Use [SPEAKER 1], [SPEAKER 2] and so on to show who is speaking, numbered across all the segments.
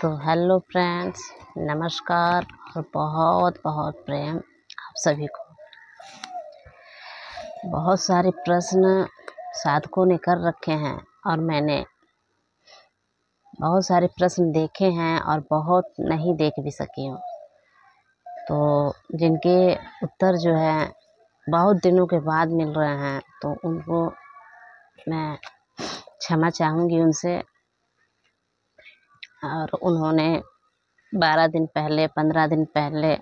[SPEAKER 1] तो hello friends, नमस्कार और बहुत बहुत प्रेम आप सभी को। बहुत सारे प्रश्न साधकों ने कर रखे हैं और मैंने बहुत सारे प्रश्न देखे हैं और बहुत नहीं देख भी सकी हूँ। तो जिनके उत्तर जो है बहुत दिनों के बाद मिल रहे हैं तो उनको मैं क्षमा चाहूँगी उनसे। और उन्होंने 12 दिन पहले 15 दिन पहले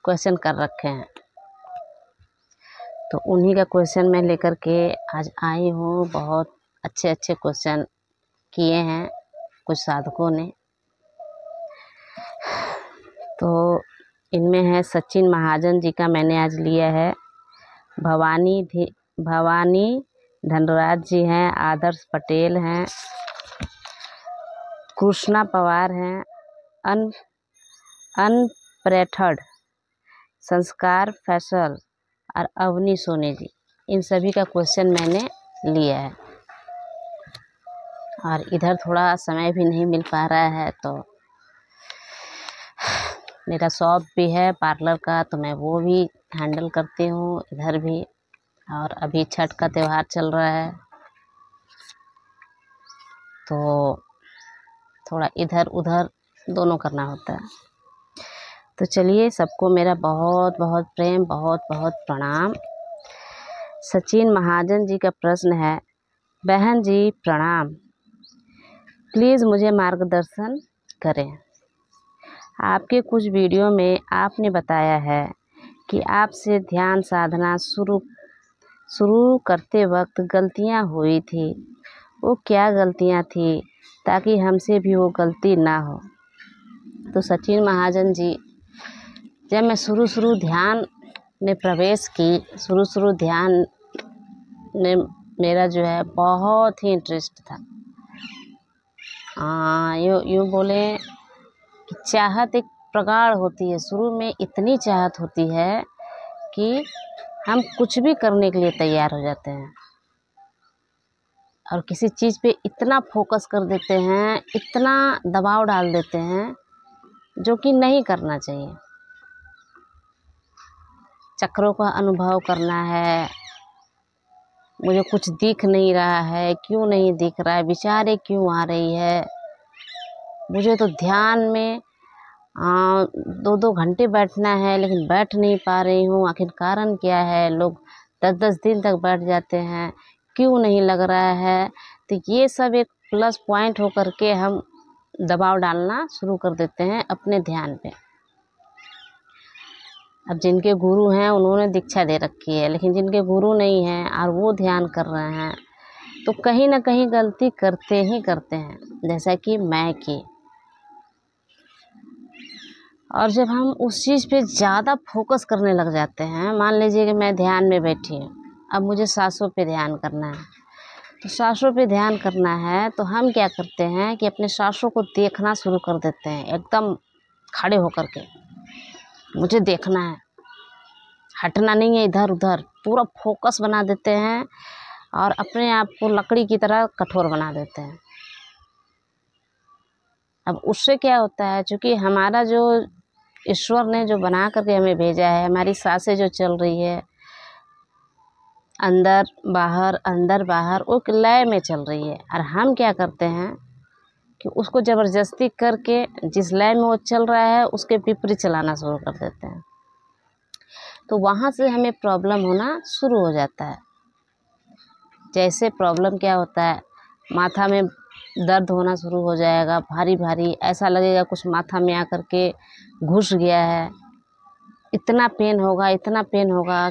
[SPEAKER 1] क्वेश्चन कर रखे हैं, तो उन्हीं का क्वेश्चन मैं लेकर के आज आई हूँ। बहुत अच्छे अच्छे क्वेश्चन किए हैं कुछ साधकों ने। तो इनमें है सचिन महाजन जी का मैंने आज लिया है, भवानी धनराज जी हैं, आदर्श पटेल हैं, कृष्णा पवार हैं, अनप्रेथड, संस्कार फैसल और अवनी सोनी जी। इन सभी का क्वेश्चन मैंने लिया है और इधर थोड़ा समय भी नहीं मिल पा रहा है। तो मेरा शॉप भी है पार्लर का, तो मैं वो भी हैंडल करती हूँ इधर भी। और अभी छठ का त्यौहार चल रहा है तो थोड़ा इधर उधर दोनों करना होता है। तो चलिए, सबको मेरा बहुत बहुत प्रेम, बहुत बहुत प्रणाम। सचिन महाजन जी का प्रश्न है, बहन जी प्रणाम, प्लीज़ मुझे मार्गदर्शन करें। आपके कुछ वीडियो में आपने बताया है कि आपसे ध्यान साधना शुरू करते वक्त गलतियां हुई थी। वो क्या गलतियां थी ताकि हमसे भी वो गलती ना हो। तो सचिन महाजन जी, जब मैं शुरू ध्यान में प्रवेश की, शुरू ध्यान में मेरा जो है बहुत ही इंटरेस्ट था। यूँ बोले कि चाहत एक प्रगाढ़ होती है। शुरू में इतनी चाहत होती है कि हम कुछ भी करने के लिए तैयार हो जाते हैं और किसी चीज़ पे इतना फोकस कर देते हैं, इतना दबाव डाल देते हैं जो कि नहीं करना चाहिए। चक्रों का अनुभव करना है, मुझे कुछ दिख नहीं रहा है, क्यों नहीं दिख रहा है, विचारें क्यों आ रही है, मुझे तो ध्यान में 2-2 घंटे बैठना है लेकिन बैठ नहीं पा रही हूँ, आखिर कारण क्या है। लोग 10-10 दिन तक बैठ जाते हैं, क्यों नहीं लग रहा है। तो ये सब एक प्लस पॉइंट होकर के हम दबाव डालना शुरू कर देते हैं अपने ध्यान पे। अब जिनके गुरु हैं उन्होंने दीक्षा दे रखी है, लेकिन जिनके गुरु नहीं हैं और वो ध्यान कर रहे हैं तो कहीं ना कहीं गलती करते ही करते हैं, जैसा कि मैं की। और जब हम उस चीज़ पे ज़्यादा फोकस करने लग जाते हैं, मान लीजिए कि मैं ध्यान में बैठी हूँ, अब मुझे सांसों पे ध्यान करना है। तो सांसों पे ध्यान करना है तो हम क्या करते हैं कि अपने सांसों को देखना शुरू कर देते हैं, एकदम खड़े होकर के। मुझे देखना है, हटना नहीं है इधर उधर, पूरा फोकस बना देते हैं और अपने आप को लकड़ी की तरह कठोर बना देते हैं। अब उससे क्या होता है, चूँकि हमारा जो ईश्वर ने जो बना करके हमें भेजा है, हमारी सांसें जो चल रही है अंदर बाहर वो लय में चल रही है, और हम क्या करते हैं कि उसको ज़बरदस्ती करके जिस लय में वो चल रहा है उसके विपरीत चलाना शुरू कर देते हैं। तो वहाँ से हमें प्रॉब्लम होना शुरू हो जाता है। जैसे प्रॉब्लम क्या होता है, माथा में दर्द होना शुरू हो जाएगा, भारी भारी, ऐसा लगेगा कुछ माथा में आकर के घुस गया है। इतना पेन होगा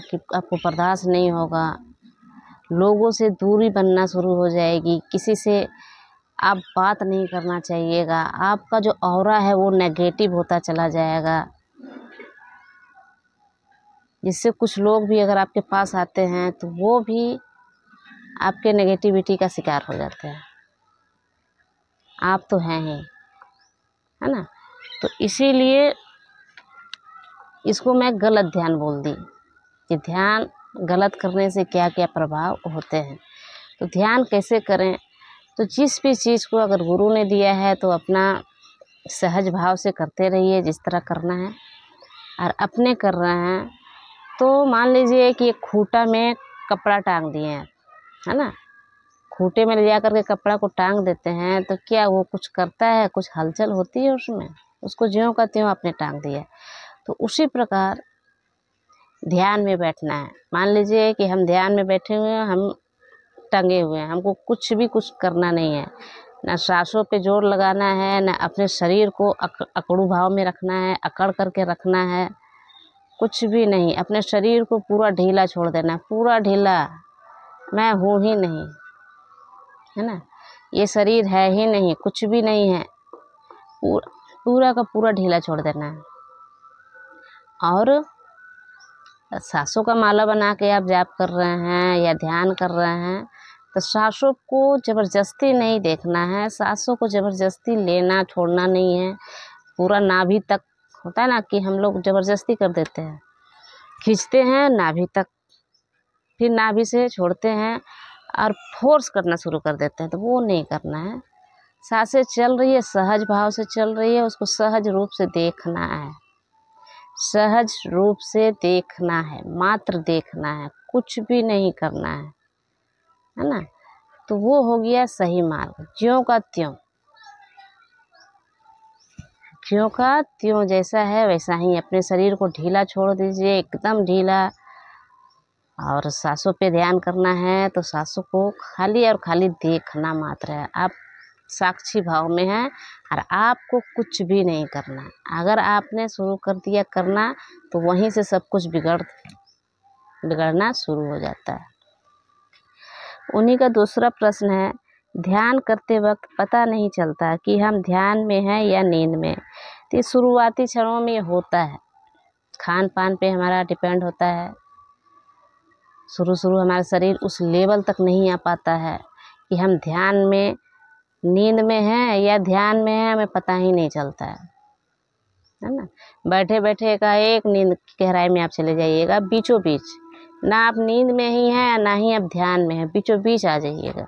[SPEAKER 1] कि आपको बर्दाश्त नहीं होगा। लोगों से दूरी बनना शुरू हो जाएगी, किसी से आप बात नहीं करना चाहिएगा, आपका जो ऑरा है वो नेगेटिव होता चला जाएगा, जिससे कुछ लोग भी अगर आपके पास आते हैं तो वो भी आपके नेगेटिविटी का शिकार हो जाते हैं। आप तो हैं ही, है ना। तो इसीलिए इसको मैं गलत ध्यान बोल दी कि ध्यान गलत करने से क्या क्या प्रभाव होते हैं। तो ध्यान कैसे करें, तो जिस भी चीज़ को अगर गुरु ने दिया है तो अपना सहज भाव से करते रहिए जिस तरह करना है। और अपने कर रहे हैं तो मान लीजिए कि एक खूंटा में कपड़ा टांग दिए हैं, है ना, खूंटे में ले जा करके कपड़ा को टांग देते हैं तो क्या वो कुछ करता है, कुछ हलचल होती है उसमें? उसको ज्यों का त्यों आपने टांग दिया। तो उसी प्रकार ध्यान में बैठना है। मान लीजिए कि हम ध्यान में बैठे हुए हैं, हम टंगे हुए हैं, हमको कुछ भी कुछ करना नहीं है, ना सांसों पे जोर लगाना है, ना अपने शरीर को अकड़ू भाव में रखना है, अकड़ करके रखना है, कुछ भी नहीं। अपने शरीर को पूरा ढीला छोड़ देना है, पूरा ढीला, मैं हूँ ही नहीं, है ना, ये शरीर है ही नहीं, कुछ भी नहीं है, पूरा का पूरा ढीला छोड़ देना है। और सांसों का माला बना के आप जाप कर रहे हैं या ध्यान कर रहे हैं तो सांसों को ज़बरदस्ती नहीं देखना है, सांसों को ज़बरदस्ती लेना छोड़ना नहीं है। पूरा नाभि तक होता है ना कि हम लोग ज़बरदस्ती कर देते हैं, खींचते हैं नाभि तक, फिर नाभि से छोड़ते हैं और फोर्स करना शुरू कर देते हैं, तो वो नहीं करना है। सांसें चल रही है, सहज भाव से चल रही है, उसको सहज रूप से देखना है, सहज रूप से देखना है, मात्र देखना है, कुछ भी नहीं करना है ना। तो वो हो गया सही मार्ग। ज्यों का त्यों, ज्यों का त्यों जैसा है वैसा ही अपने शरीर को ढीला छोड़ दीजिए, एकदम ढीला। और सांसों पे ध्यान करना है तो सांसों को खाली और खाली देखना मात्र है। आप साक्षी भाव में हैं और आपको कुछ भी नहीं करना। अगर आपने शुरू कर दिया करना तो वहीं से सब कुछ बिगड़ना शुरू हो जाता है। उन्हीं का दूसरा प्रश्न है, ध्यान करते वक्त पता नहीं चलता कि हम ध्यान में हैं या नींद में। तो शुरुआती क्षणों में होता है, खान पान पे हमारा डिपेंड होता है। शुरू हमारा शरीर उस लेवल तक नहीं आ पाता है कि हम ध्यान में, नींद में हैं या ध्यान में हैं, हमें पता ही नहीं चलता है ना। बैठे बैठे एकाएक नींद की गहराई में आप चले जाइएगा, बीचों बीच, ना आप नींद में ही हैं ना ही आप ध्यान में हैं, बीचों बीच आ जाइएगा।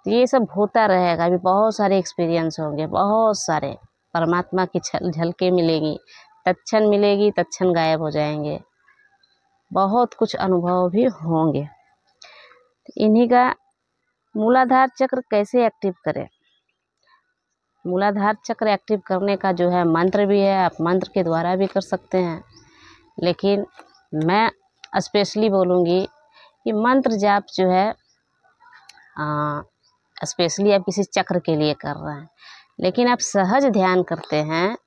[SPEAKER 1] तो ये सब होता रहेगा। अभी बहुत सारे एक्सपीरियंस होंगे, बहुत सारे परमात्मा की झलकें मिलेगी, तत्क्षण मिलेगी, तत्क्षण गायब हो जाएंगे, बहुत कुछ अनुभव भी होंगे। इन्हीं का मूलाधार चक्र कैसे एक्टिव करें? मूलाधार चक्र एक्टिव करने का जो है मंत्र भी है, आप मंत्र के द्वारा भी कर सकते हैं, लेकिन मैं स्पेशली बोलूँगी कि मंत्र जाप जो है स्पेशली आप किसी चक्र के लिए कर रहे हैं, लेकिन आप सहज ध्यान करते हैं,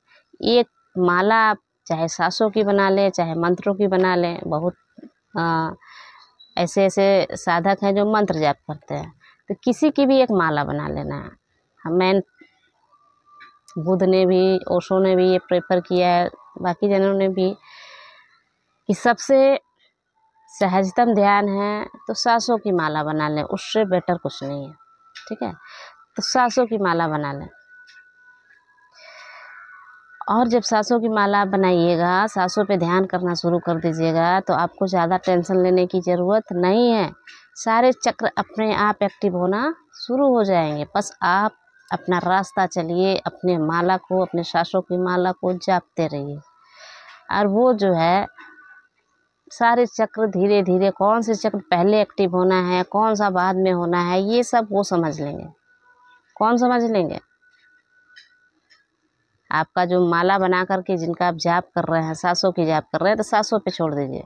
[SPEAKER 1] एक माला आप चाहे सांसों की बना लें, चाहे मंत्रों की बना लें। बहुत ऐसे साधक हैं जो मंत्र जाप करते हैं, तो किसी की भी एक माला बना लेना है। मैं बुद्ध ने भी, ओशो ने भी ये प्रेफर किया है, बाकी जनों ने भी, कि सबसे सहजतम ध्यान है तो सांसों की माला बना लें, उससे बेटर कुछ नहीं है। ठीक है, तो सांसों की माला बना लें। और जब सांसों की माला बनाइएगा, सांसों पे ध्यान करना शुरू कर दीजिएगा तो आपको ज़्यादा टेंशन लेने की ज़रूरत नहीं है। सारे चक्र अपने आप एक्टिव होना शुरू हो जाएंगे। बस आप अपना रास्ता चलिए, अपने माला को, अपने सांसों की माला को जापते रहिए, और वो जो है सारे चक्र धीरे धीरे, कौन से चक्र पहले एक्टिव होना है, कौन सा बाद में होना है, ये सब वो समझ लेंगे। कौन समझ लेंगे? आपका जो माला बना करके जिनका आप जाप कर रहे हैं, सांसों की जाप कर रहे हैं, तो सांसों पे छोड़ दीजिए।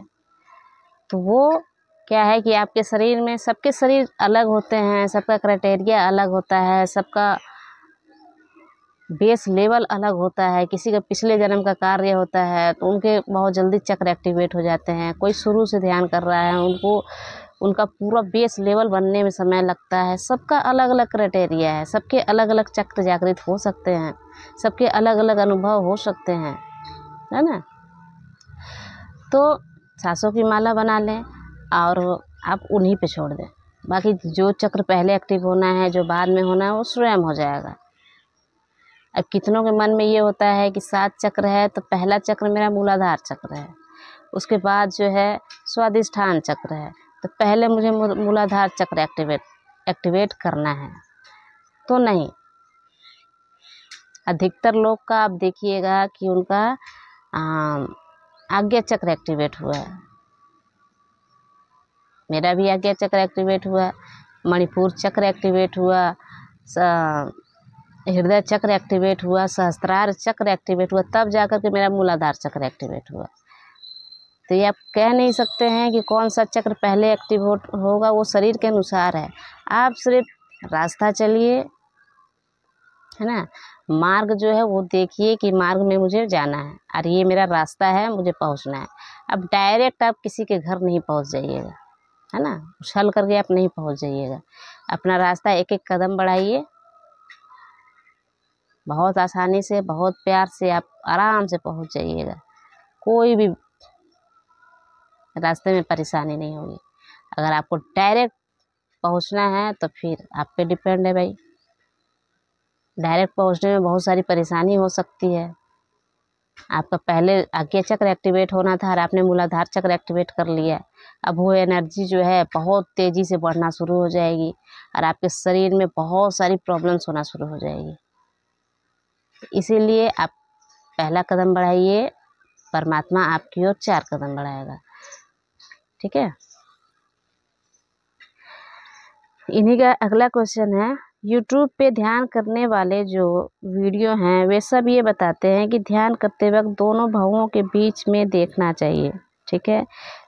[SPEAKER 1] तो वो क्या है कि आपके शरीर में, सबके शरीर अलग होते हैं, सबका क्राइटेरिया अलग होता है, सबका बेस लेवल अलग होता है। किसी का पिछले जन्म का कार्य होता है तो उनके बहुत जल्दी चक्र एक्टिवेट हो जाते हैं। कोई शुरू से ध्यान कर रहा है, उनका पूरा बेस लेवल बनने में समय लगता है। सबका अलग अलग क्राइटेरिया है, सबके अलग अलग चक्र जागृत हो सकते हैं, सबके अलग अलग अनुभव हो सकते हैं, है ना। तो सांसों की माला बना लें और आप उन्हीं पे छोड़ दें। बाकी जो चक्र पहले एक्टिव होना है, जो बाद में होना है, वो स्वयं हो जाएगा। अब कितनों के मन में ये होता है कि 7 चक्र है तो पहला चक्र मेरा मूलाधार चक्र है, उसके बाद जो है स्वादिष्ठान चक्र है, तो पहले मुझे मूलाधार चक्र एक्टिवेट करना है। तो नहीं, अधिकतर लोग का आप देखिएगा कि उनका आज्ञा चक्र एक्टिवेट हुआ है। मेरा भी आज्ञा चक्र एक्टिवेट हुआ, मणिपुर चक्र एक्टिवेट हुआ, हृदय चक्र एक्टिवेट हुआ, सहस्त्रार चक्र एक्टिवेट हुआ, तब जाकर के मेरा मूलाधार चक्र एक्टिवेट हुआ। तो ये आप कह नहीं सकते हैं कि कौन सा चक्र पहले एक्टिवेट होगा, वो शरीर के अनुसार है। आप सिर्फ रास्ता चलिए, है ना, मार्ग जो है वो देखिए कि मार्ग में मुझे जाना है और ये मेरा रास्ता है, मुझे पहुंचना है। अब डायरेक्ट आप किसी के घर नहीं पहुंच जाइएगा, है ना, उछल करके आप नहीं पहुंच जाइएगा। अपना रास्ता एक एक कदम बढ़ाइए, बहुत आसानी से, बहुत प्यार से आप आराम से पहुंच जाइएगा। कोई भी रास्ते में परेशानी नहीं होगी। अगर आपको डायरेक्ट पहुंचना है तो फिर आप पे डिपेंड है भाई। डायरेक्ट पहुंचने में बहुत सारी परेशानी हो सकती है। आपका पहले आज्ञा चक्र एक्टिवेट होना था और आपने मूलाधार चक्र एक्टिवेट कर लिया। अब वो एनर्जी जो है बहुत तेज़ी से बढ़ना शुरू हो जाएगी और आपके शरीर में बहुत सारी प्रॉब्लम्स होना शुरू हो जाएगी। इसीलिए आप पहला कदम बढ़ाइए, परमात्मा आपकी ओर 4 कदम बढ़ाएगा। ठीक है। इन्हीं का अगला क्वेश्चन है, यूट्यूब पे ध्यान करने वाले जो वीडियो हैं वे सब ये बताते हैं कि ध्यान करते वक्त दोनों भवों के बीच में देखना चाहिए, ठीक है,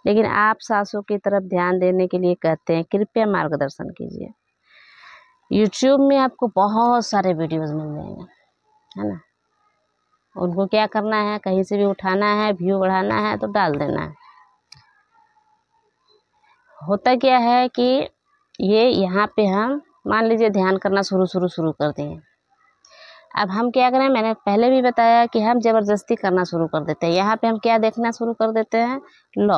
[SPEAKER 1] लेकिन आप सांसों की तरफ ध्यान देने के लिए कहते हैं। कृपया मार्गदर्शन कीजिए। यूट्यूब में आपको बहुत सारे वीडियोस मिल जाएंगे, है ना। उनको क्या करना है, कहीं से भी उठाना है, व्यू बढ़ाना है तो डाल देना है। होता क्या है कि ये यहाँ पे हम मान लीजिए ध्यान करना शुरू कर दें। अब हम क्या करें, मैंने पहले भी बताया कि हम ज़बरदस्ती करना शुरू कर देते हैं। यहाँ पे हम क्या देखना शुरू कर देते हैं, लौ,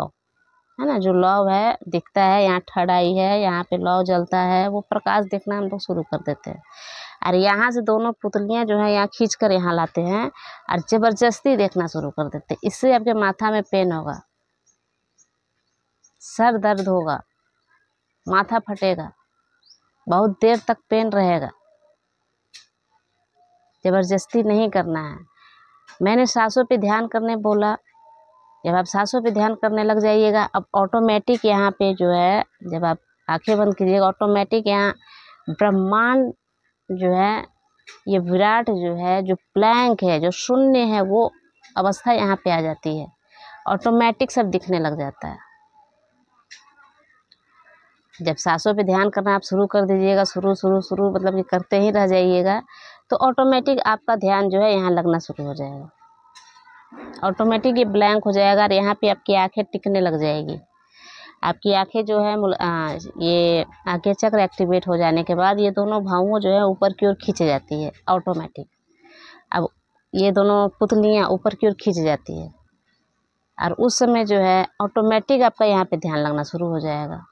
[SPEAKER 1] है ना, जो लौ है दिखता है, यहाँ ठड़ आई है, यहाँ पे लौ जलता है, वो प्रकाश देखना हम लोग शुरू कर देते हैं। और यहाँ से दोनों पुतलियाँ जो है यहाँ खींच कर यहाँ लाते हैं और ज़बरदस्ती देखना शुरू कर देते हैं। इससे आपके माथा में पेन होगा, सर दर्द होगा, माथा फटेगा, बहुत देर तक पेन रहेगा। ज़बरदस्ती नहीं करना है। मैंने सांसों पे ध्यान करने बोला, जब आप सांसों पे ध्यान करने लग जाइएगा, अब ऑटोमेटिक यहाँ पे जो है, जब आप आंखें बंद कीजिएगा, ऑटोमेटिक यहाँ ब्रह्मांड जो है, ये विराट जो है, जो ब्लैंक है, जो शून्य है, वो अवस्था यहाँ पे आ जाती है। ऑटोमेटिक सब दिखने लग जाता है। जब सांसों पे ध्यान करना आप शुरू कर दीजिएगा, शुरू मतलब कि करते ही रह जाइएगा, तो ऑटोमेटिक आपका ध्यान जो है यहाँ लगना शुरू हो जाएगा। ऑटोमेटिक ये ब्लैंक हो जाएगा और यहाँ पे आपकी आंखें टिकने लग जाएगी। आपकी आंखें जो है ये आंखें चक्र एक्टिवेट हो जाने के बाद ये दोनों भावों जो है ऊपर की ओर खींच जाती है ऑटोमेटिक। अब ये दोनों पुतलियाँ ऊपर की ओर खींच जाती है और उस समय जो है ऑटोमेटिक आपका यहाँ पे ध्यान लगना शुरू हो जाएगा।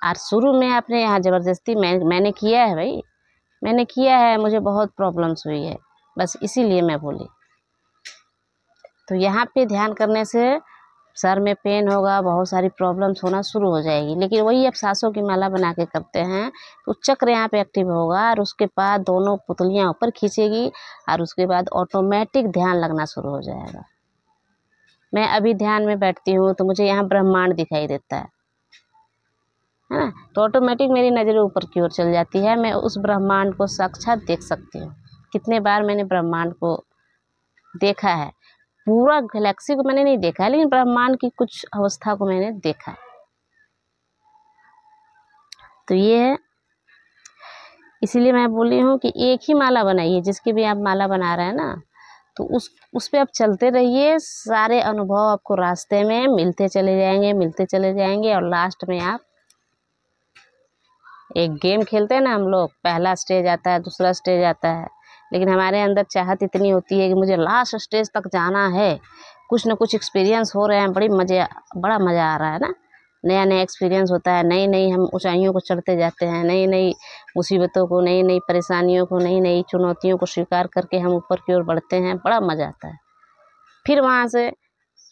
[SPEAKER 1] और शुरू में आपने यहाँ ज़बरदस्ती मैंने किया है भाई, मैंने किया है, मुझे बहुत प्रॉब्लम्स हुई है, बस इसीलिए मैं बोली। तो यहाँ पे ध्यान करने से सर में पेन होगा, बहुत सारी प्रॉब्लम्स होना शुरू हो जाएगी। लेकिन वही आप सांसों की माला बना के करते हैं तो चक्र यहाँ पे एक्टिव होगा और उसके बाद दोनों पुतलियाँ ऊपर खींचेगी और उसके बाद ऑटोमेटिक ध्यान लगना शुरू हो जाएगा। मैं अभी ध्यान में बैठती हूँ तो मुझे यहाँ ब्रह्मांड दिखाई देता है ना, तो ऑटोमेटिक मेरी नज़रें ऊपर की ओर चल जाती है। मैं उस ब्रह्मांड को साक्षात देख सकती हूँ। कितने बार मैंने ब्रह्मांड को देखा है, पूरा गैलेक्सी को मैंने नहीं देखा है, लेकिन ब्रह्मांड की कुछ अवस्था को मैंने देखा है। तो ये है, इसीलिए मैं बोली हूँ कि एक ही माला बनाइए, जिसकी भी आप माला बना रहे हैं ना, तो उस पे आप चलते रहिए। सारे अनुभव आपको रास्ते में मिलते चले जाएंगे और लास्ट में आप एक गेम खेलते हैं ना हम लोग, पहला स्टेज आता है, दूसरा स्टेज आता है, लेकिन हमारे अंदर चाहत इतनी होती है कि मुझे लास्ट स्टेज तक जाना है। कुछ ना कुछ एक्सपीरियंस हो रहे हैं, बड़ा मज़ा आ रहा है ना, नया नया एक्सपीरियंस होता है, नई हम ऊंचाइयों को चढ़ते जाते हैं, नई मुसीबतों को, नई परेशानियों को, नई चुनौतियों को स्वीकार करके हम ऊपर की ओर बढ़ते हैं। बड़ा मज़ा आता है। फिर वहाँ से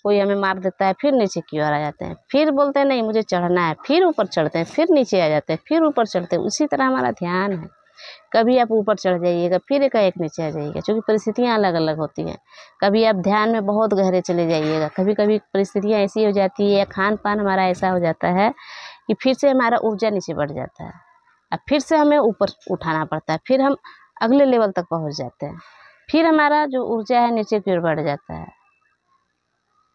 [SPEAKER 1] कोई हमें मार देता है, फिर नीचे की ओर आ जाते हैं, फिर बोलते हैं नहीं मुझे चढ़ना है, फिर ऊपर चढ़ते हैं, फिर नीचे आ जाते हैं, फिर ऊपर चढ़ते हैं। उसी तरह हमारा ध्यान है, कभी आप ऊपर चढ़ जाइएगा, फिर एकाएक नीचे आ जाइएगा, क्योंकि परिस्थितियाँ अलग अलग होती हैं। कभी आप ध्यान में बहुत गहरे चले जाइएगा, कभी कभी परिस्थितियाँ ऐसी हो जाती है या खान पान हमारा ऐसा हो जाता है कि फिर से हमारा ऊर्जा नीचे बढ़ जाता है, अब फिर से हमें ऊपर उठाना पड़ता है, फिर हम अगले लेवल तक पहुँच जाते हैं, फिर हमारा जो ऊर्जा है नीचे की ओर बढ़ जाता है।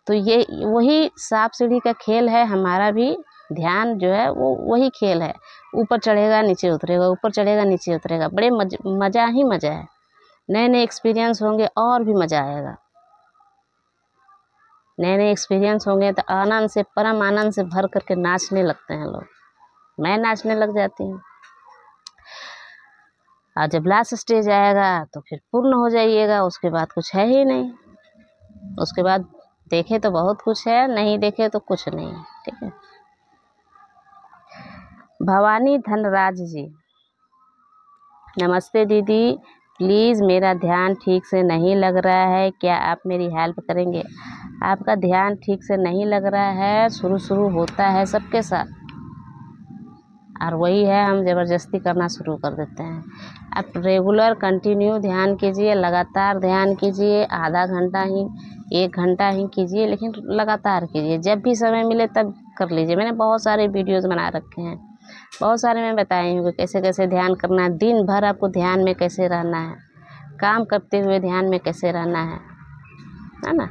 [SPEAKER 1] तो ये वही सांप सीढ़ी का खेल है, हमारा भी ध्यान जो है वो वही खेल है। ऊपर चढ़ेगा नीचे उतरेगा, ऊपर चढ़ेगा नीचे उतरेगा, बड़े मज़ा ही मज़ा है। नए नए एक्सपीरियंस होंगे और भी मज़ा आएगा। नए नए एक्सपीरियंस होंगे तो आनंद से, परम आनंद से भर करके नाचने लगते हैं लोग। मैं नाचने लग जाती हूँ। और जब लास्ट स्टेज आएगा तो फिर पूर्ण हो जाइएगा, उसके बाद कुछ है ही नहीं। उसके बाद देखे तो बहुत कुछ है, नहीं देखे तो कुछ नहीं। ठीक है। भवानी धनराज जी, नमस्ते दीदी, प्लीज़ मेरा ध्यान ठीक से नहीं लग रहा है, क्या आप मेरी हेल्प करेंगे? आपका ध्यान ठीक से नहीं लग रहा है, शुरू होता है सबके साथ, और वही है हम ज़बरदस्ती करना शुरू कर देते हैं। आप रेगुलर कंटिन्यू ध्यान कीजिए, लगातार ध्यान कीजिए, आधा घंटा ही 1 घंटा ही कीजिए, लेकिन लगातार कीजिए। जब भी समय मिले तब कर लीजिए। मैंने बहुत सारे वीडियोज़ बना रखे हैं, बहुत सारे मैं बताई हूँ कि कैसे कैसे ध्यान करना है, दिन भर आपको ध्यान में कैसे रहना है, काम करते हुए ध्यान में कैसे रहना है ना।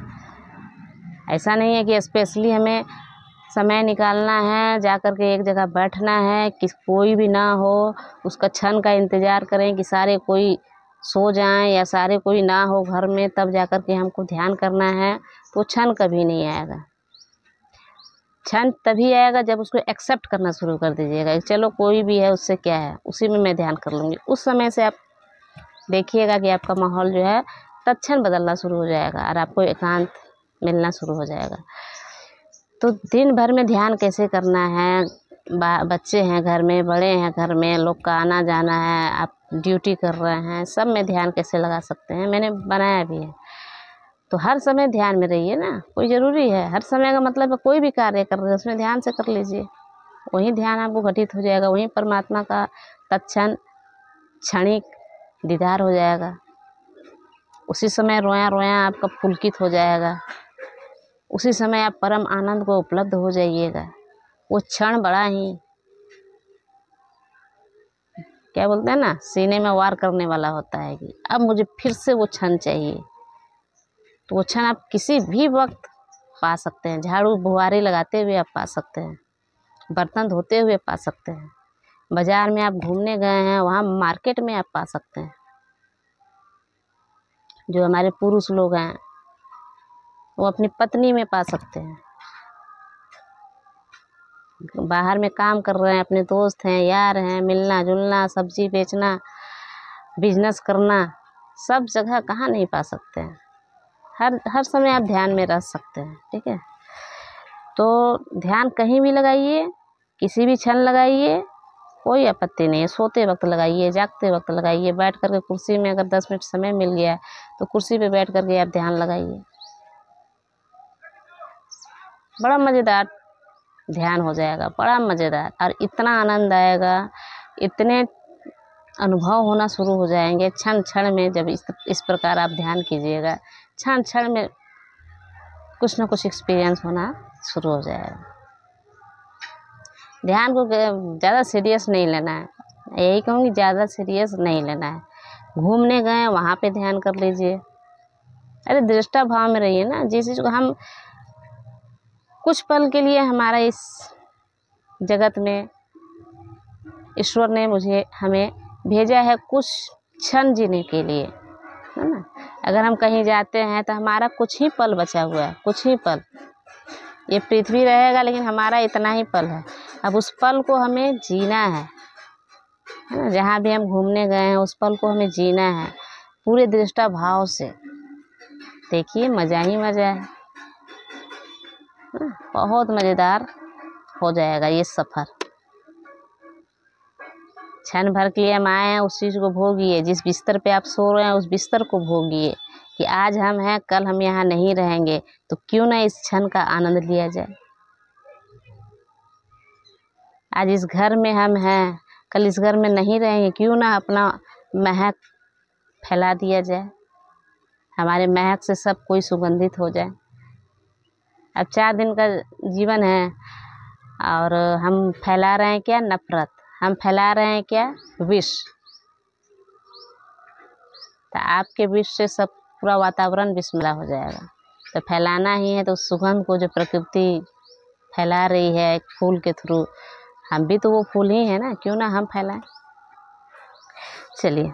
[SPEAKER 1] ऐसा नहीं है कि स्पेशली हमें समय निकालना है, जा कर के एक जगह बैठना है कि कोई भी ना हो, उसका क्षण का इंतज़ार करें कि सारे कोई सो जाएं या सारे कोई ना हो घर में, तब जा कर के हमको ध्यान करना है, तो क्षण कभी नहीं आएगा। क्षण तभी आएगा जब उसको एक्सेप्ट करना शुरू कर दीजिएगा कि चलो कोई भी है, उससे क्या है, उसी में मैं ध्यान कर लूँगी। उस समय से आप देखिएगा कि आपका माहौल जो है तत्क्षण बदलना शुरू हो जाएगा और आपको एकांत मिलना शुरू हो जाएगा। तो दिन भर में ध्यान कैसे करना है, बच्चे हैं घर में, बड़े हैं घर में, लोग का आना जाना है, आप ड्यूटी कर रहे हैं, सब में ध्यान कैसे लगा सकते हैं, मैंने बनाया भी है। तो हर समय ध्यान में रहिए ना, कोई ज़रूरी है हर समय का मतलब है कोई भी कार्य कर रहे हैं उसमें ध्यान से कर लीजिए, वहीं ध्यान आपको घटित हो जाएगा, वहीं परमात्मा का तत्क्षण क्षणिक दीदार हो जाएगा। उसी समय रोया रोया आपका पुलकित हो जाएगा, उसी समय आप परम आनंद को उपलब्ध हो जाइएगा। वो क्षण बड़ा ही क्या बोलते हैं ना, सीने में वार करने वाला होता है कि अब मुझे फिर से वो क्षण चाहिए। तो वो क्षण आप किसी भी वक्त पा सकते हैं, झाड़ू बुहारी लगाते हुए आप पा सकते हैं, बर्तन धोते हुए पा सकते हैं, बाज़ार में आप घूमने गए हैं वहाँ मार्केट में आप पा सकते हैं। जो हमारे पुरुष लोग हैं वो अपनी पत्नी में पा सकते हैं, बाहर में काम कर रहे हैं, अपने दोस्त हैं, यार हैं, मिलना जुलना, सब्जी बेचना, बिजनेस करना, सब जगह कहाँ नहीं पा सकते हैं। हर समय आप ध्यान में रह सकते हैं। ठीक है। तो ध्यान कहीं भी लगाइए, किसी भी क्षण लगाइए, कोई आपत्ति नहीं है। सोते वक्त लगाइए, जागते वक्त लगाइए, बैठ करके कुर्सी में अगर 10 मिनट समय मिल गया तो कुर्सी पे बैठ करके आप ध्यान लगाइए, बड़ा मज़ेदार ध्यान हो जाएगा, बड़ा मज़ेदार, और इतना आनंद आएगा, इतने अनुभव होना शुरू हो जाएंगे क्षण क्षण में। जब इस प्रकार आप ध्यान कीजिएगा, क्षण क्षण में कुछ ना कुछ एक्सपीरियंस होना शुरू हो जाएगा। ध्यान को ज़्यादा सीरियस नहीं लेना है, यही कहूँगी, ज़्यादा सीरियस नहीं लेना है। घूमने गए वहाँ पे ध्यान कर लीजिए, अरे दृष्टा भाव में रहिए ना। जिस चीज़ को हम कुछ पल के लिए, हमारा इस जगत में ईश्वर ने हमें भेजा है कुछ क्षण जीने के लिए, है ना। अगर हम कहीं जाते हैं तो हमारा कुछ ही पल बचा हुआ है, कुछ ही पल, ये पृथ्वी रहेगा लेकिन हमारा इतना ही पल है। अब उस पल को हमें जीना है ना। जहाँ भी हम घूमने गए हैं उस पल को हमें जीना है पूरे दृष्टा भाव से। देखिए मज़ा ही मज़ा है, बहुत मज़ेदार हो जाएगा ये सफ़र। क्षण भर के लिए हम आए हैं, उस चीज़ को भोगिए। जिस बिस्तर पे आप सो रहे हैं उस बिस्तर को भोगिए कि आज हम हैं, कल हम यहाँ नहीं रहेंगे, तो क्यों ना इस क्षण का आनंद लिया जाए। आज इस घर में हम हैं, कल इस घर में नहीं रहेंगे, क्यों ना अपना महक फैला दिया जाए, हमारे महक से सब कोई सुगंधित हो जाए। अब 4 दिन का जीवन है और हम फैला रहे हैं क्या? नफरत। हम फैला रहे हैं क्या? विष। तो आपके विष से सब पूरा वातावरण विषमय हो जाएगा। तो फैलाना ही है तो सुगंध को जो प्रकृति फैला रही है एक फूल के थ्रू, हम भी तो वो फूल ही है ना, क्यों ना हम फैलाएं। चलिए,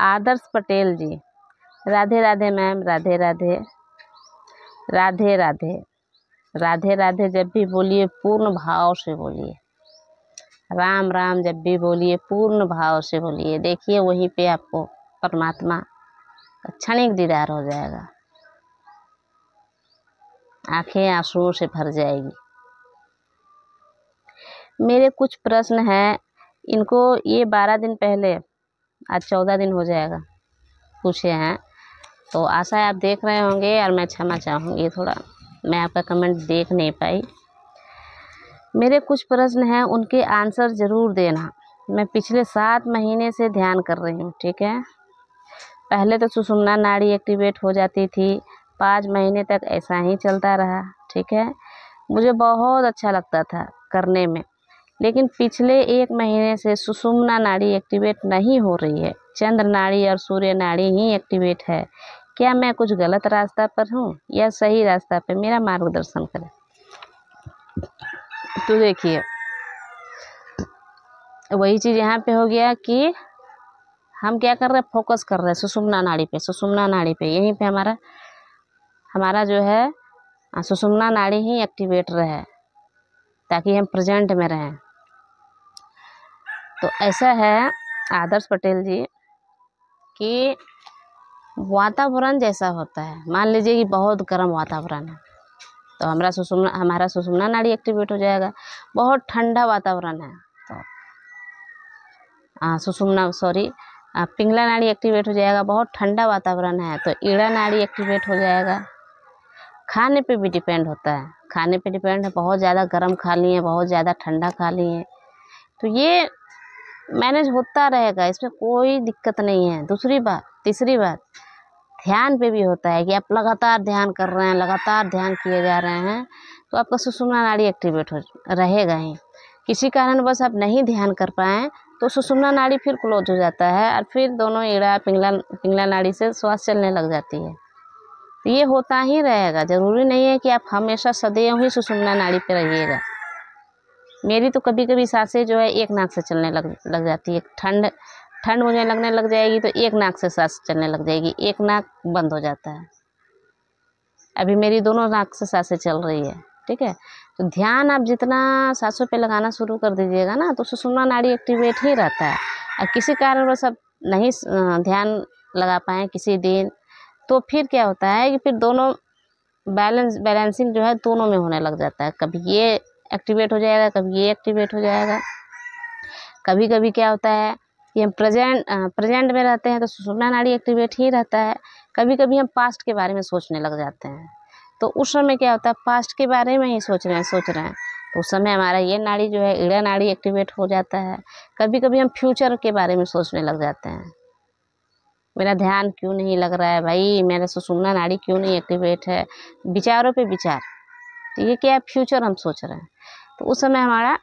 [SPEAKER 1] आदर्श पटेल जी, राधे राधे मैम, राधे राधे। राधे राधे। राधे राधे जब भी बोलिए पूर्ण भाव से बोलिए। राम राम जब भी बोलिए पूर्ण भाव से बोलिए। देखिए वहीं पे आपको परमात्मा का क्षणिक दीदार हो जाएगा, आंखें आंसुओं से भर जाएगी। मेरे कुछ प्रश्न हैं, इनको ये 12 दिन पहले, आज 14 दिन हो जाएगा, पूछे हैं। तो आशा है आप देख रहे होंगे और मैं क्षमा चाहूँगी, थोड़ा मैं आपका कमेंट देख नहीं पाई। मेरे कुछ प्रश्न हैं, उनके आंसर ज़रूर देना। मैं पिछले 7 महीने से ध्यान कर रही हूँ, ठीक है। पहले तो सुषुम्ना नाड़ी एक्टिवेट हो जाती थी, 5 महीने तक ऐसा ही चलता रहा, ठीक है। मुझे बहुत अच्छा लगता था करने में, लेकिन पिछले 1 महीने से सुषुम्ना नाड़ी एक्टिवेट नहीं हो रही है, चंद्र नाड़ी और सूर्य नाड़ी ही एक्टिवेट है। क्या मैं कुछ गलत रास्ता पर हूँ या सही रास्ता पे? मेरा मार्गदर्शन करें। तो देखिए, वही चीज़ यहाँ पे हो गया कि हम क्या कर रहे हैं, फोकस कर रहे हैं सुषुम्ना नाड़ी पे, सुषुम्ना नाड़ी पे। यहीं पे हमारा जो है सुषुम्ना नाड़ी ही एक्टिवेट रहे, ताकि हम प्रेजेंट में रहें। तो ऐसा है आदर्श पटेल जी कि वातावरण जैसा होता है, मान लीजिए कि बहुत गर्म वातावरण है तो हमारा सुषुम्ना नाड़ी एक्टिवेट हो जाएगा। बहुत ठंडा वातावरण है तो पिंगला नाड़ी एक्टिवेट हो जाएगा। बहुत ठंडा वातावरण है तो ईड़ा नाड़ी एक्टिवेट हो जाएगा। खाने पे भी डिपेंड होता है, खाने पे डिपेंड है, बहुत ज़्यादा गर्म खा लिए, बहुत ज़्यादा ठंडा खा लिए, तो ये मैनेज होता रहेगा, इसमें कोई दिक्कत नहीं है। तीसरी बात ध्यान पे भी होता है कि आप लगातार ध्यान कर रहे हैं, लगातार ध्यान किए जा रहे हैं तो आपका सुषुम्ना नाड़ी एक्टिवेट हो रहेगा ही। किसी कारण बस आप नहीं ध्यान कर पाएँ तो सुषुम्ना नाड़ी फिर क्लोज हो जाता है और फिर दोनों ईड़ा पिंगला नाड़ी से श्वास चलने लग जाती है। तो ये होता ही रहेगा, ज़रूरी नहीं है कि आप हमेशा सदैव ही सुषुम्ना नाड़ी पे रहिएगा। मेरी तो कभी कभी सांसें जो है एक नाक से चलने लग जाती है। ठंड मुझे लगने लग जाएगी तो एक नाक से सांस चलने लग जाएगी, एक नाक बंद हो जाता है। अभी मेरी दोनों नाक से सांसें चल रही है, ठीक है। तो ध्यान आप जितना सांसों पे लगाना शुरू कर दीजिएगा ना तो सुषुम्ना नाड़ी एक्टिवेट ही रहता है। और किसी कारणवश आप नहीं ध्यान लगा पाए किसी दिन, तो फिर क्या होता है कि फिर दोनों बैलेंसिंग जो है दोनों में होने लग जाता है। कभी ये एक्टिवेट हो जाएगा, कभी ये एक्टिवेट हो जाएगा। कभी कभी क्या होता है कि हम प्रेजेंट में रहते हैं तो सुषुम्ना नाड़ी एक्टिवेट ही रहता है। कभी कभी हम पास्ट के बारे में सोचने लग जाते हैं तो उस समय क्या होता है, पास्ट के बारे में ही सोच रहे हैं तो उस समय हमारा ये नाड़ी जो है ईड़ा नाड़ी एक्टिवेट हो जाता है। कभी कभी हम फ्यूचर के बारे में सोचने लग जाते हैं, मेरा ध्यान क्यों नहीं लग रहा है भाई, मेरा सुषुम्ना नाड़ी क्यों नहीं एक्टिवेट है, विचारों पे विचार, तो ये क्या है, फ्यूचर हम सोच रहे हैं। तो उस समय हमारा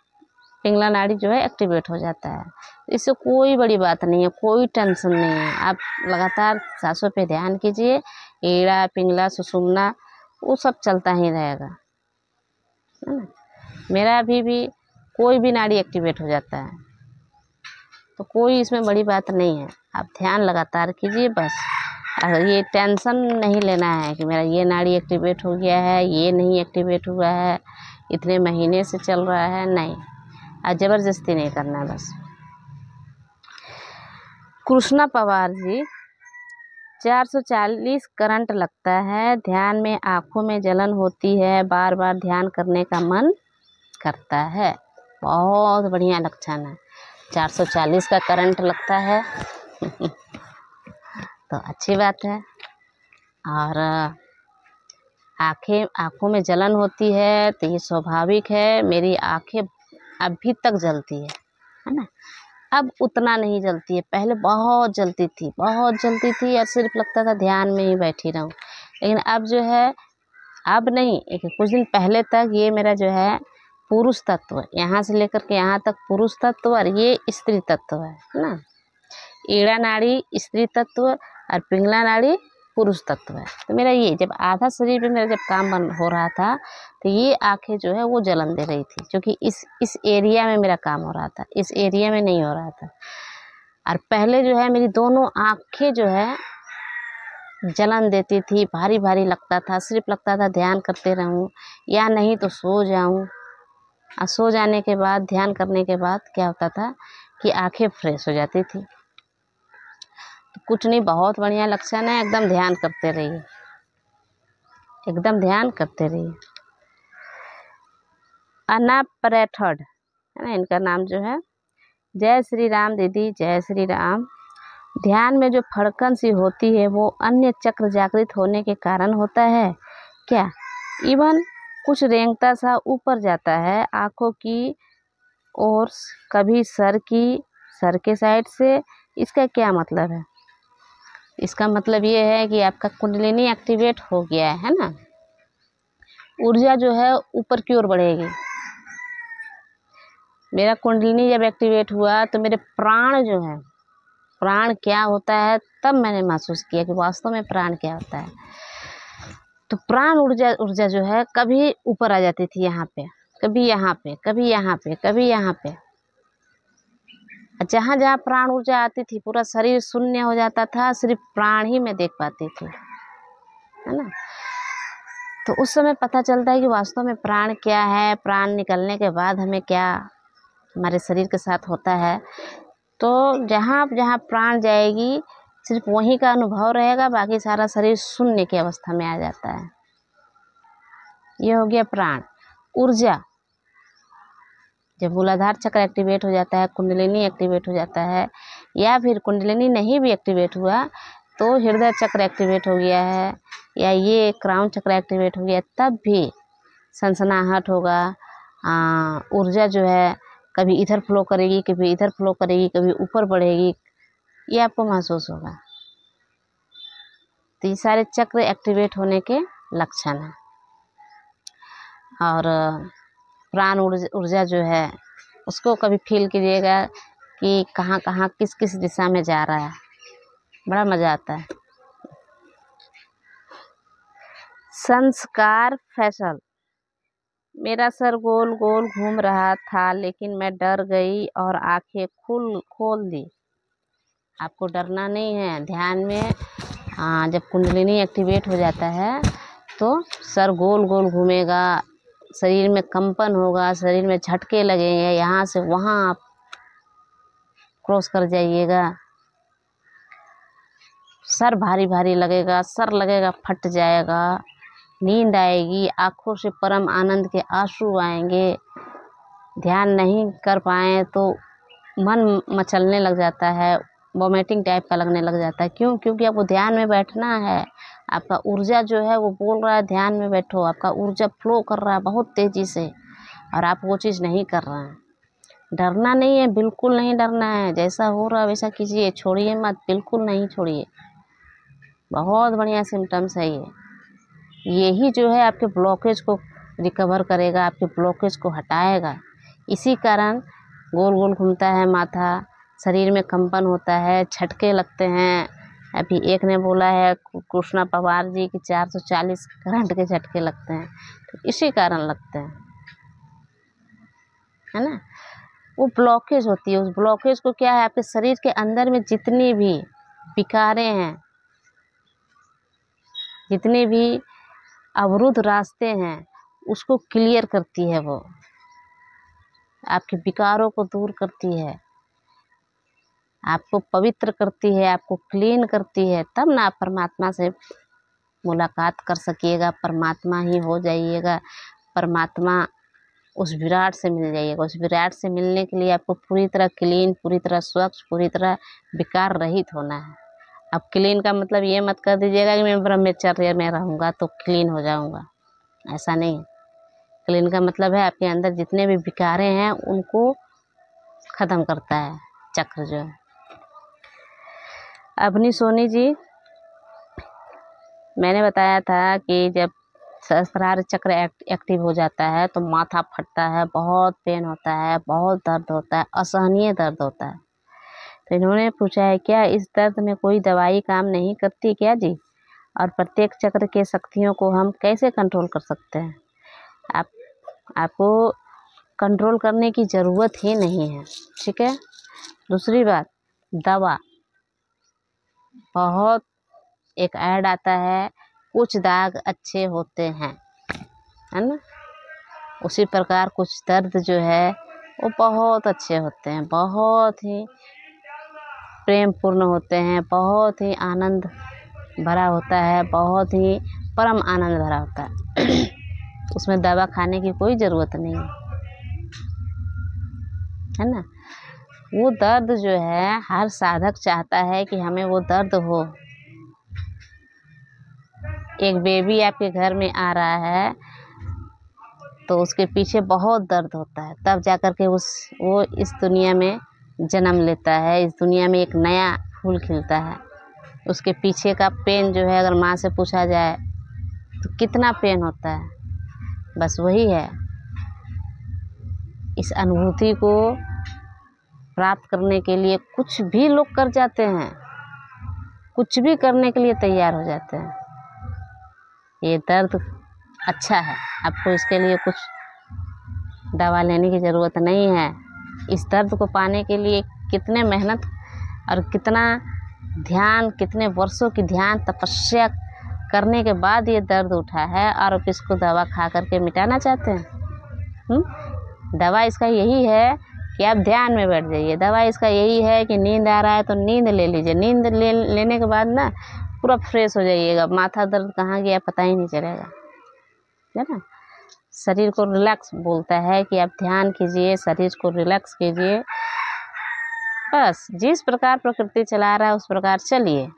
[SPEAKER 1] पिंगला नाड़ी जो है एक्टिवेट हो जाता है। इससे कोई बड़ी बात नहीं है, कोई टेंशन नहीं है। आप लगातार सांसों पे ध्यान कीजिए, ईड़ा पिंगला सुषुम्ना वो सब चलता ही रहेगा, है ना। मेरा अभी भी कोई भी नाड़ी एक्टिवेट हो जाता है तो कोई इसमें बड़ी बात नहीं है। आप ध्यान लगातार कीजिए बस। ये टेंशन नहीं लेना है कि मेरा ये नाड़ी एक्टिवेट हो गया है, ये नहीं एक्टिवेट हुआ है, इतने महीने से चल रहा है, नहीं, आज ज़बरदस्ती नहीं करना है बस। कृष्णा पवार जी, 440 करंट लगता है, ध्यान में आँखों में जलन होती है, बार बार ध्यान करने का मन करता है। बहुत बढ़िया लक्षण है, 440 का करंट लगता है तो अच्छी बात है। और आँखों में जलन होती है तो ये स्वाभाविक है। मेरी आँखें अभी तक जलती है, है ना। अब उतना नहीं जलती है, पहले बहुत जलती थी, बहुत जलती थी और सिर्फ लगता था ध्यान में ही बैठी रहूं। लेकिन अब जो है, अब नहीं, कुछ दिन पहले तक ये मेरा जो है पुरुष तत्व, यहाँ से लेकर के यहाँ तक पुरुष तत्व और ये स्त्री तत्व है ना। ईड़ा नाड़ी स्त्री तत्व और पिंगला नाड़ी पुरुष तत्व है। तो मेरा ये जब आधा शरीर पे मेरा जब काम बन हो रहा था तो ये आंखें जो है वो जलन दे रही थी, क्योंकि इस एरिया में मेरा काम हो रहा था, इस एरिया में नहीं हो रहा था। और पहले जो है मेरी दोनों आंखें जो है जलन देती थी, भारी भारी लगता था, सिर्फ लगता था ध्यान करते रहूं या नहीं तो सो जाऊं। और सो जाने के बाद ध्यान करने के बाद क्या होता था कि आंखें फ्रेश हो जाती थी। तो कुछ नहीं, बहुत बढ़िया लक्षण है, एकदम ध्यान करते रहिए, एकदम ध्यान करते रहिए। अनापरेठड है ना इनका नाम जो है। जय श्री राम दीदी, जय श्री राम। ध्यान में जो फड़कन सी होती है वो अन्य चक्र जागृत होने के कारण होता है क्या? इवन कुछ रेंगता सा ऊपर जाता है आँखों की और कभी सर के साइड से। इसका क्या मतलब है? इसका मतलब ये है कि आपका कुंडलिनी एक्टिवेट हो गया है ना। ऊर्जा जो है ऊपर की ओर बढ़ेगी। मेरा कुंडलिनी जब एक्टिवेट हुआ तो मेरे प्राण जो है, प्राण क्या होता है तब मैंने महसूस किया कि वास्तव में प्राण क्या होता है। तो प्राण ऊर्जा जो है कभी ऊपर आ जाती थी यहाँ पे, कभी यहाँ पे, कभी यहाँ पे, कभी यहाँ पे। जहाँ जहाँ प्राण ऊर्जा आती थी पूरा शरीर शून्य हो जाता था, सिर्फ प्राण ही मैं देख पाती थी, है ना। तो उस समय पता चलता है कि वास्तव में प्राण क्या है, प्राण निकलने के बाद हमें क्या हमारे शरीर के साथ होता है। तो जहाँ जहाँ प्राण जाएगी सिर्फ वहीं का अनुभव रहेगा, बाकी सारा शरीर शून्य की अवस्था में आ जाता है। ये हो गया प्राण ऊर्जा। जब मूलाधार चक्र एक्टिवेट हो जाता है, कुंडलिनी एक्टिवेट हो जाता है, या फिर कुंडलिनी नहीं भी एक्टिवेट हुआ तो हृदय चक्र एक्टिवेट हो गया है या ये क्राउन चक्र एक्टिवेट हो गया, तब भी सनसनाहट होगा। ऊर्जा जो है कभी इधर फ्लो करेगी, कभी इधर फ्लो करेगी, कभी ऊपर बढ़ेगी, ये आपको महसूस होगा। तो ये सारे चक्र एक्टिवेट होने के लक्षण हैं। और प्राण ऊर्जा जो है उसको कभी फील कीजिएगा कि कहाँ कहाँ किस किस दिशा में जा रहा है, बड़ा मज़ा आता है। संस्कार फैसल। मेरा सर गोल गोल घूम रहा था लेकिन मैं डर गई और आंखें खोल दी। आपको डरना नहीं है। ध्यान में जब कुंडलिनी एक्टिवेट हो जाता है तो सर गोल गोल घूमेगा, शरीर में कंपन होगा, शरीर में झटके लगेंगे, यहाँ से वहाँ आप क्रॉस कर जाइएगा। सर भारी भारी लगेगा, सर लगेगा फट जाएगा, नींद आएगी, आँखों से परम आनंद के आंसू आएंगे। ध्यान नहीं कर पाए तो मन मचलने लग जाता है, वोमिटिंग टाइप का लगने लग जाता है। क्यों? क्योंकि आपको ध्यान में बैठना है। आपका ऊर्जा जो है वो बोल रहा है ध्यान में बैठो, आपका ऊर्जा फ्लो कर रहा है बहुत तेज़ी से और आप वो चीज़ नहीं कर रहे हैं। डरना नहीं है, बिल्कुल नहीं डरना है। जैसा हो रहा है वैसा कीजिए, छोड़िए मत, बिल्कुल नहीं छोड़िए। बहुत बढ़िया सिम्टम्स है ये। यही जो है आपके ब्लॉकेज को रिकवर करेगा, आपके ब्लॉकेज को हटाएगा। इसी कारण गोल गोल घूमता है माथा, शरीर में कंपन होता है, झटके लगते हैं। अभी एक ने बोला है कृष्णा पवार जी की 440 करंट के झटके लगते हैं, तो इसी कारण लगते हैं, है ना। वो ब्लॉकेज होती है। उस ब्लॉकेज को क्या है, आपके शरीर के अंदर में जितनी भी विकारें हैं, जितने भी अवरुद्ध रास्ते हैं, उसको क्लियर करती है। वो आपके विकारों को दूर करती है, आपको पवित्र करती है, आपको क्लीन करती है। तब ना आप परमात्मा से मुलाकात कर सकिएगा, परमात्मा ही हो जाइएगा, परमात्मा उस विराट से मिल जाइएगा। उस विराट से मिलने के लिए आपको पूरी तरह क्लीन, पूरी तरह स्वच्छ, पूरी तरह विकार रहित होना है। अब क्लीन का मतलब ये मत कर दीजिएगा कि मैं ब्रह्मचर्य में रहूँगा तो क्लीन हो जाऊँगा, ऐसा नहीं। क्लीन का मतलब है आपके अंदर जितने भी विकारें हैं उनको ख़त्म करता है चक्र जो है। अपनी सोनी जी, मैंने बताया था कि जब सहस्त्रार चक्र एक्टिव हो जाता है तो माथा फटता है, बहुत पेन होता है, बहुत दर्द होता है, असहनीय दर्द होता है। तो इन्होंने पूछा है क्या इस दर्द में कोई दवाई काम नहीं करती क्या जी, और प्रत्येक चक्र के शक्तियों को हम कैसे कंट्रोल कर सकते हैं? आपको कंट्रोल करने की ज़रूरत ही नहीं है, ठीक है। दूसरी बात, दवा, बहुत एक ऐड आता है, कुछ दाग अच्छे होते हैं, है ना, उसी प्रकार कुछ दर्द जो है वो बहुत अच्छे होते हैं, बहुत ही प्रेम पूर्ण होते हैं, बहुत ही आनंद भरा होता है, बहुत ही परम आनंद भरा होता है। उसमें दवा खाने की कोई ज़रूरत नहीं है ना। वो दर्द जो है हर साधक चाहता है कि हमें वो दर्द हो। एक बेबी आपके घर में आ रहा है तो उसके पीछे बहुत दर्द होता है, तब जाकर के वो इस दुनिया में जन्म लेता है, इस दुनिया में एक नया फूल खिलता है। उसके पीछे का पेन जो है अगर माँ से पूछा जाए तो कितना पेन होता है, बस वही है। इस अनुभूति को प्राप्त करने के लिए कुछ भी लोग कर जाते हैं, कुछ भी करने के लिए तैयार हो जाते हैं। ये दर्द अच्छा है, आपको इसके लिए कुछ दवा लेने की ज़रूरत नहीं है। इस दर्द को पाने के लिए कितने मेहनत और कितना ध्यान, कितने वर्षों की ध्यान तपस्या करने के बाद ये दर्द उठा है, और आप इसको दवा खा करके मिटाना चाहते हैं। दवा इसका यही है कि आप ध्यान में बैठ जाइए। दवा इसका यही है कि नींद आ रहा है तो नींद ले लीजिए, नींद लेने के बाद ना पूरा फ्रेश हो जाइएगा, माथा दर्द कहाँ गया पता ही नहीं चलेगा, है ना। शरीर को रिलैक्स बोलता है कि आप ध्यान कीजिए, शरीर को रिलैक्स कीजिए, बस जिस प्रकार प्रकृति चला रहा है उस प्रकार चलिए,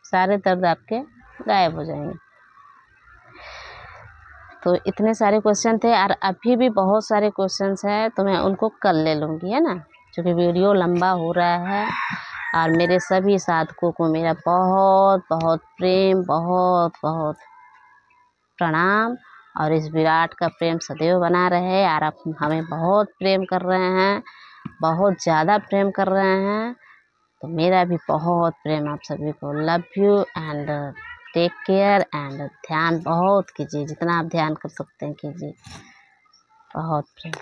[SPEAKER 1] सारे दर्द आपके गायब हो जाएंगे। तो इतने सारे क्वेश्चन थे, और अभी भी बहुत सारे क्वेश्चंस हैं, तो मैं उनको कल ले लूँगी, है ना, क्योंकि वीडियो लंबा हो रहा है। और मेरे सभी साधकों को मेरा बहुत बहुत प्रेम, बहुत बहुत प्रणाम, और इस विराट का प्रेम सदैव बना रहे। और आप हमें बहुत प्रेम कर रहे हैं, बहुत ज़्यादा प्रेम कर रहे हैं, तो मेरा भी बहुत प्रेम आप सभी को। Love you and take care, and ध्यान बहुत कीजिए, जितना आप ध्यान कर सकते हैं कीजिए। बहुत प्रेम।